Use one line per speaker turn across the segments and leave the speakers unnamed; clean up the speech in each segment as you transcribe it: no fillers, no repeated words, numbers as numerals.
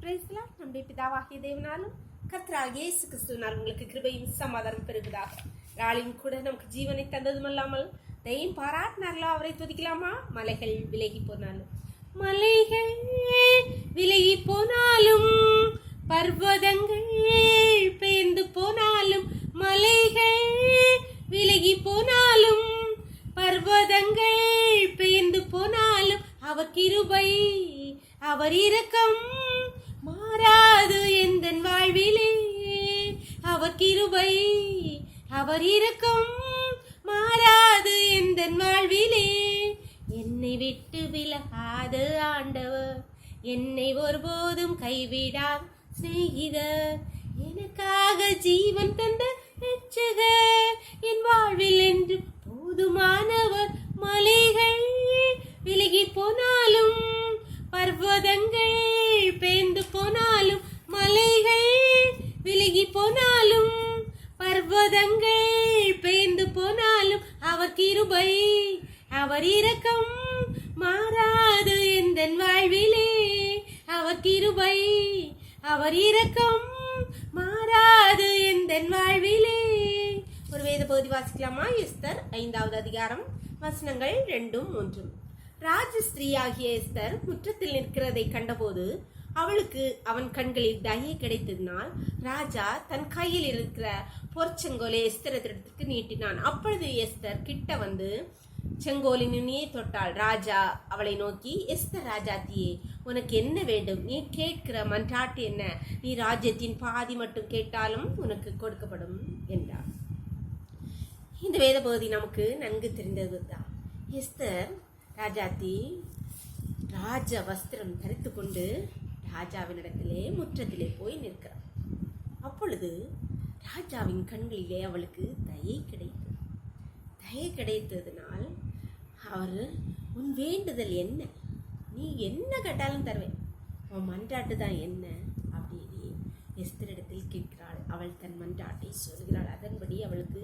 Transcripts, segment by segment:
பிரைஸ்லாம் நம்முடைய பிதாவாகிய தேவனாலும் கர்த்தராகிய இயேசு கிறிஸ்துவினால் உங்களுக்கு கிருபையும் சமாதானம் பெறுவதாக. நாளின் கூட நமக்கு ஜீவனை தந்ததும் அல்லாமல் தயையும் பாராட்டினார்களோ அவரை துதிக்கலாமா? மலைகள் விலகி போனாலும், மலைகள் விலகி போனாலும், பர்வதங்கள் பெயர்ந்து போனாலும், மலைகள் விலகி போனாலும், பர்வதங்கள் பெயர்ந்து போனாலும், அவர் கிருபை அவர் இரக்கம் மாறாது எந்தன் வாழ்விலே. அவர் கிருபை அவர் இரக்கம் மாறாது எந்தன் வாழ்விலே. என்னை விட்டு விலகாத ஆண்டவர், என்னை ஒருபோதும் கைவிடார் சிநேகிதர், எனக்காக ஜீவன் தந்த இரட்சகர், என் வாழ்வில் என்று போதுமானவர். மலைகள் விலகி போனாலும், பர்வதங்கள் பெயர்ந்து போனாலும், மலைகள் விலகி போனாலும், பர்வதங்கள் பெயர்ந்து போனாலும், அவர் கிருபை அவர் இரக்கம் மாறாது எந்தன் வாழ்விலே. அவர் கிருபை அவர் இரக்கம் மாறாது எந்தன் வாழ்விலே. ஒரு வேத பகுதி வாசிக்கலாமா? எஸ்தர் 5வது அதிகாரம் வசனங்கள் 2-3. ராஜஸ்திரீயாகிய எஸ்தர் முற்றத்தில் நிற்கிறதை கண்டபோது அவளுக்கு அவன் கண்களில் தயை கிடைத்ததினால் ராஜா தன் கையில் இருக்கிற பொற்செங்கோலை எஸ்தரிடத்திற்கு நீட்டினான். அப்பொழுது எஸ்தர் கிட்ட வந்து செங்கோலின் நுனியை தொட்டாள். ராஜா அவளை நோக்கி, எஸ்தர் ராஜாத்தியே, உனக்கு என்ன வேண்டும்? நீ கேட்கிற மன்றாட்டு என்ன? நீ ராஜ்யத்தின் பாதி மட்டும் கேட்டாலும் உனக்கு கொடுக்கப்படும் என்றார். இந்த வேத பகுதி நமக்கு நன்கு தெரிந்தது தான். எஸ்தர் ராஜாத்தி ராஜ வஸ்திரம் தரித்து கொண்டு ராஜாவினிடத்திலே முற்றத்திலே போய் நிற்கிறார். அப்பொழுது ராஜாவின் கண்களிலே அவளுக்கு தயை கிடைத்தது. தயை கிடைத்ததினால் அவர், உன் வேண்டுதல் என்ன? நீ என்ன கேட்டாலும் தருவேன், உன் மன்றாட்டு தான் என்ன அப்படின்னு எஸ்தரிடத்தில் கேட்கிறாள். அவள் தன் மன்றாட்டை சொல்கிறாள். அதன்படி அவளுக்கு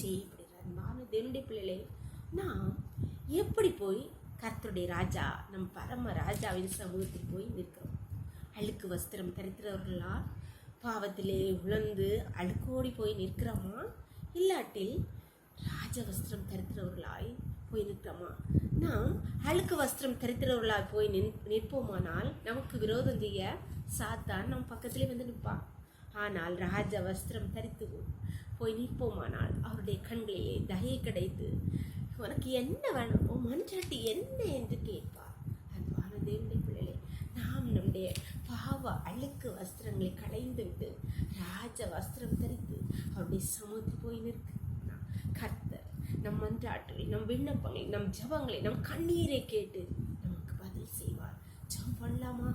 செய்யப்படுகிறார். தேவனுடைய பிள்ளைகளே, நாம் எப்படி போய் கர்த்தருடைய ராஜா, நம் பரம ராஜாவின் சமூகத்தில் போய் நிற்கிறோம்? அழுக்கு வஸ்திரம் தரித்திரவர்களா பாவத்திலே உழந்து அழுக்கோடி போய் நிற்கிறோமா? இல்லாட்டில் ராஜ வஸ்திரம் தரித்திரவர்களாய் போய் நிற்கிறோமா? நாம் அழுக்கு வஸ்திரம் தரித்திரவர்களாய் போய் நிற்போமானால் நமக்கு விரோதம் செய்ய சாத்தான் நம் பக்கத்திலே வந்து நிற்பான். ஆனால் ராஜ வஸ்திரம் தரித்து போய் நிற்போமானால் அவருடைய கண்களிலே தயை கிடைத்து, உனக்கு என்ன வேணும், உன் மன்றாட்டு என்ன என்று கேட்பார். அன்பான தேவனுடைய பிள்ளைகளே, நாம் நம்முடைய பாவ அழுக்கு வஸ்திரங்களை களைந்து விட்டு ராஜ வஸ்திரம் தரித்து அவருடைய சமூகத்தில் போய் நிற்க கர்த்தர் நம் மன்றாட்டுகளை, நம் விண்ணப்பங்களை, நம் ஜபங்களை, நம் கண்ணீரை கேட்டு நமக்கு பதில் செய்வார். ஜபம் பண்ணலாமா?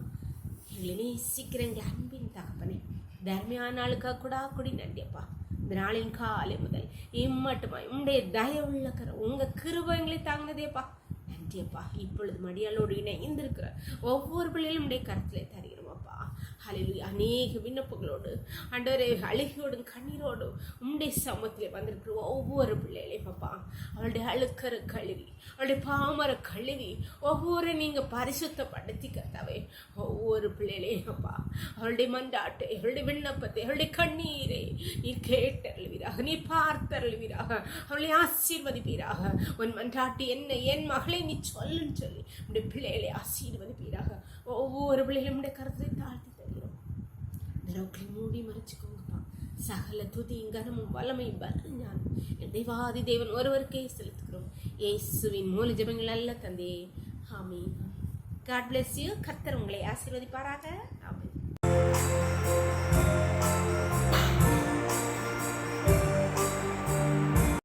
எங்களை நேசிக்கிற எங்கள் அன்பின் தகப்பனே, தர்மையான நாளுக்காக கூடி நன்றியப்பா. இந்த நாளின் காலை முதல் இம்மட்டுமாய் உங்களுடைய தயவுள்ள உங்கள் கிருபை எங்களை தாங்கினதேப்பா. நன்றியப்பா. இப்பொழுது மடியாளோடு இணைந்திருக்கிற ஒவ்வொரு பிள்ளைகளும் உடைய கருத்திலே தருகிறோமப்பா. ஹல்லேலூயா. அநேக விண்ணப்பங்களோடு ஆண்டவரே அழுகையோடும் கண்ணீரோடும் உம்முடைய சமூகத்திலே வந்திருக்கிற ஒவ்வொரு பிள்ளைகளையும் பாப்பா, அவளுடைய அழுக்கரை கழுவி, அவளுடைய பாமர கழுவி ஒவ்வொரு நீங்கள் பரிசுத்தப்படுத்தி கர்த்தாவே ஒவ்வொரு பிள்ளைகளையும் அப்பா, அவளுடைய மன்றாட்டை, அவளுடைய விண்ணப்பத்தை, அவளுடைய கண்ணீரை நீர் கேட்டருள்வீராக, நீர் பார்த்தருள்வீராக, அவளை ஆசீர்வதிப்பீராக. உன் மன்றாட்டு என்ன, என் மகளை நீ சொல்லுன்னு சொல்லி உடைய பிள்ளைகளை ஆசீர்வதிப்பீராக. ஒவ்வொரு பிள்ளைகளும் உடைய கருத்தை தாழ்த்தி தருகிறோம். இந்த மூடி மறைச்சுக்கோங்கப்பா. சகல துதியும் கனமும் வல்லமையும் ஞானம் என் தேவாதி தேவன் ஒருவருக்கே செலுத்துகிறோம். இயேசுவின் மூல ஜெபங்கள் அல்ல தந்தையே. ஆமென். God bless you. கர்த்தர் உங்களை ஆசீர்வதிப்பாராக.